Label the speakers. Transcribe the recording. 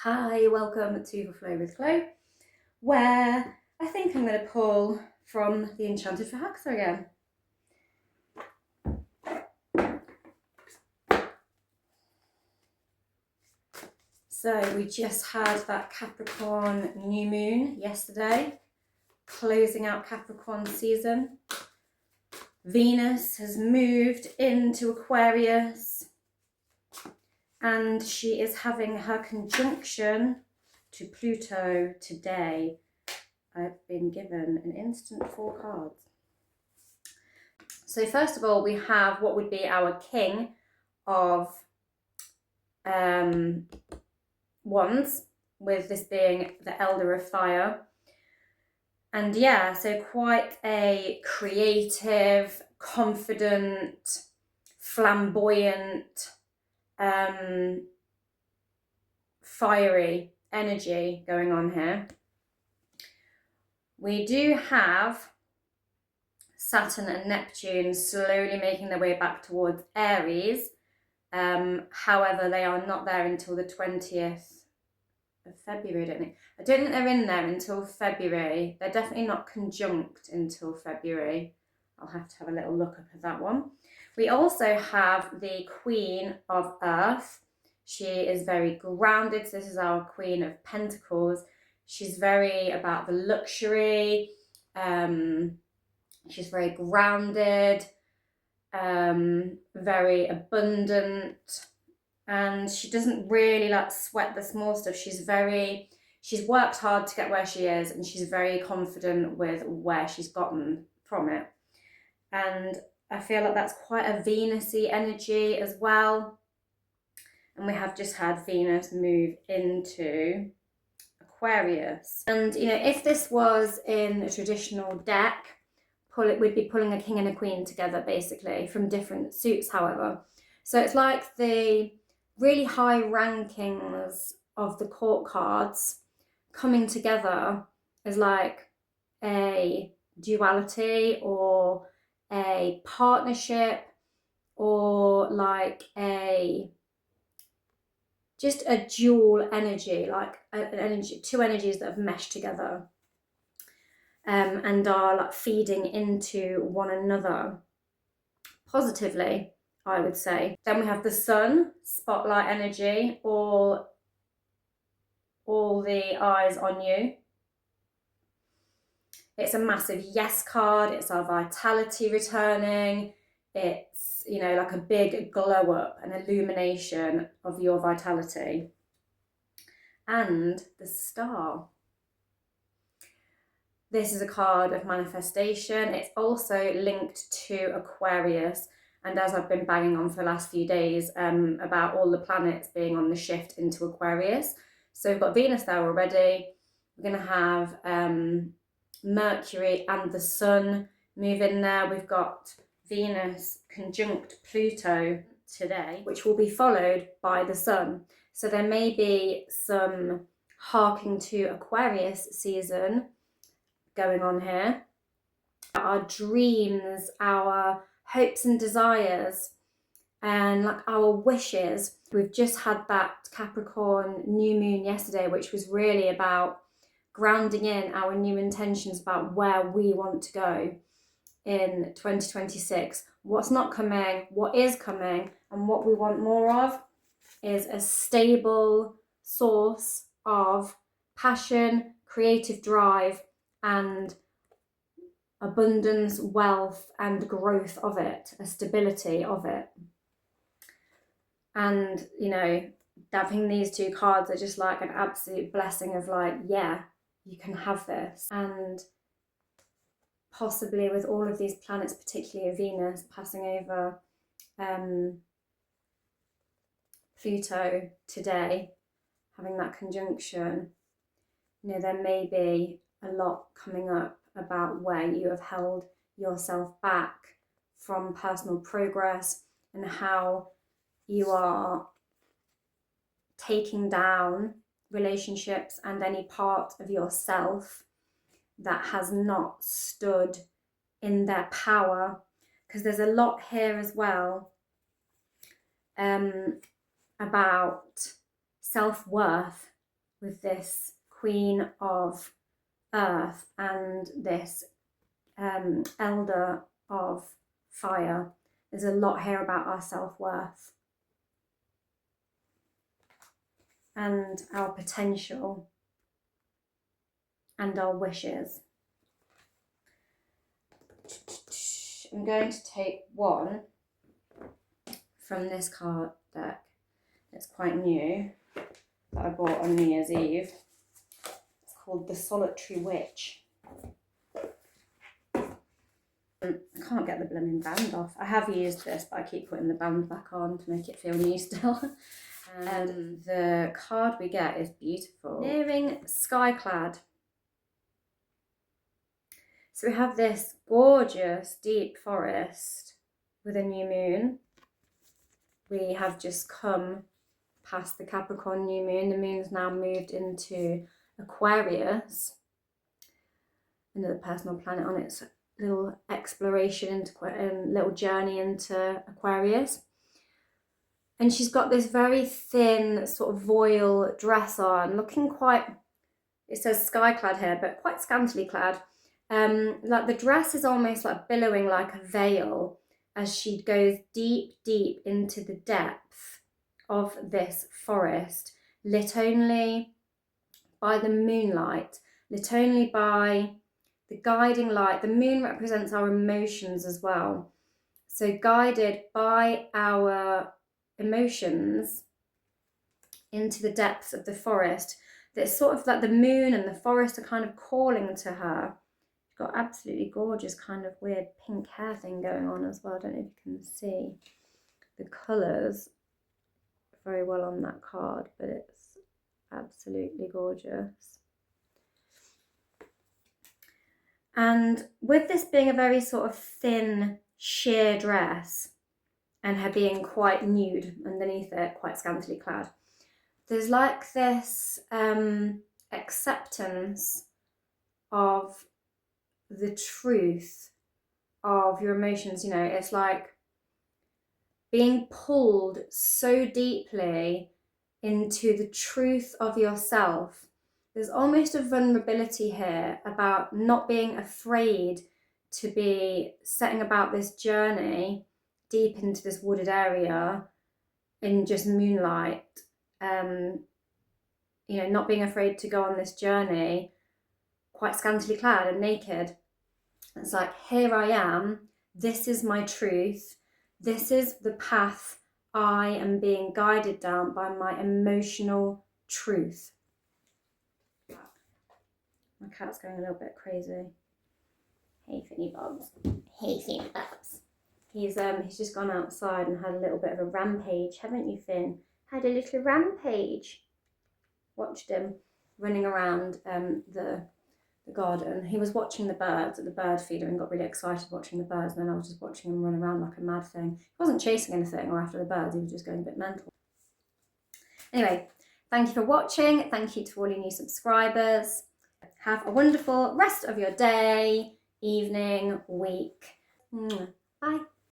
Speaker 1: Hi, welcome to Flow with Chloe, where I think I'm going to pull from the Enchanted for Haxa again. So we just had that Capricorn new moon yesterday, closing out Capricorn season. Venus has moved into Aquarius and she is having her conjunction to Pluto today. I've been given an instant 4 cards. So first of all, we have what would be our king of wands, with this being the elder of fire. And yeah, so quite a creative, confident, flamboyant, fiery energy going on here. We do have Saturn and Neptune slowly making their way back towards Aries. However, they are not there until the 20th of February, I don't think they're in there until February. They're definitely not conjunct until February. I'll have to have a little look up at that one. We also have the Queen of Earth. She is very grounded. So this is our Queen of Pentacles. She's very about the luxury. She's very grounded, very abundant, and she doesn't really like sweat the small stuff. She's worked hard to get where she is, and she's very confident with where she's gotten from it. And I feel like that's quite a Venus-y energy as well. And we have just had Venus move into Aquarius. And if this was in a traditional deck, we'd be pulling a king and a queen together, basically, from different suits, however. So it's like the really high rankings of the court cards coming together as like a duality or a partnership, or like just a dual energy, like two energies that have meshed together. And are like feeding into one another positively, I would say. Then we have the sun, spotlight energy, all the eyes on you. It's a massive yes card. It's our vitality returning. It's, like a big glow up, an illumination of your vitality. And the star. This is a card of manifestation. It's also linked to Aquarius. And as I've been banging on for the last few days about all the planets being on the shift into Aquarius. So we've got Venus there already. We're going to have Mercury and the Sun move in there. We've got Venus conjunct Pluto today, which will be followed by the Sun. So there may be some harking to Aquarius season going on here. Our dreams, our hopes and desires, and like our wishes. We've just had that Capricorn new moon yesterday, which was really about grounding in our new intentions about where we want to go in 2026. What's not coming, what is coming, and what we want more of is a stable source of passion, creative drive, and abundance, wealth, and growth of it, a stability of it. And having these two cards are just like an absolute blessing of like, yeah, you can have this. And possibly with all of these planets, particularly Venus passing over Pluto today, having that conjunction, there may be a lot coming up about where you have held yourself back from personal progress and how you are taking down relationships and any part of yourself that has not stood in their power. Because there's a lot here as well about self-worth with this Queen of Earth and this Elder of Fire. There's a lot here about our self-worth and our potential and our wishes. I'm going to take one from this card deck. It's quite new, that I bought on New Year's Eve. It's called The Solitary Witch. I can't get the blooming band off. I have used this, but I keep putting the band back on to make it feel new still. And the card we get is beautiful. Nearing Skyclad. So we have this gorgeous deep forest with a new moon. We have just come past the Capricorn new moon. The moon's now moved into Aquarius. Another personal planet on its little exploration into little journey into Aquarius. And she's got this very thin sort of voile dress on, looking quite, it says sky-clad here, but quite scantily clad. Like the dress is almost like billowing like a veil as she goes deep, deep into the depth of this forest, lit only by the moonlight, lit only by the guiding light. The moon represents our emotions as well. So guided by our emotions into the depths of the forest, that's sort of like the moon and the forest are kind of calling to her. She's got absolutely gorgeous kind of weird pink hair thing going on as well. I don't know if you can see the colours very well on that card, but it's absolutely gorgeous. And with this being a very sort of thin, sheer dress and her being quite nude underneath it, quite scantily clad, there's like this acceptance of the truth of your emotions. You know, it's like being pulled so deeply into the truth of yourself. There's almost a vulnerability here about not being afraid to be setting about this journey deep into this wooded area in just moonlight. You know, not being afraid to go on this journey quite scantily clad and naked. It's like, here I am, this is my truth, this is the path I am being guided down by my emotional truth. My cat's going a little bit crazy. Hey Finny Bobs. Hey Finny Bobs. He's just gone outside and had a little bit of a rampage, haven't you, Finn? Had a little rampage. Watched him running around the garden. He was watching the birds at the bird feeder and got really excited watching the birds, and then I was just watching him run around like a mad thing. He wasn't chasing anything or after the birds, he was just going a bit mental. Anyway, thank you for watching. Thank you to all your new subscribers. Have a wonderful rest of your day, evening, week. Bye.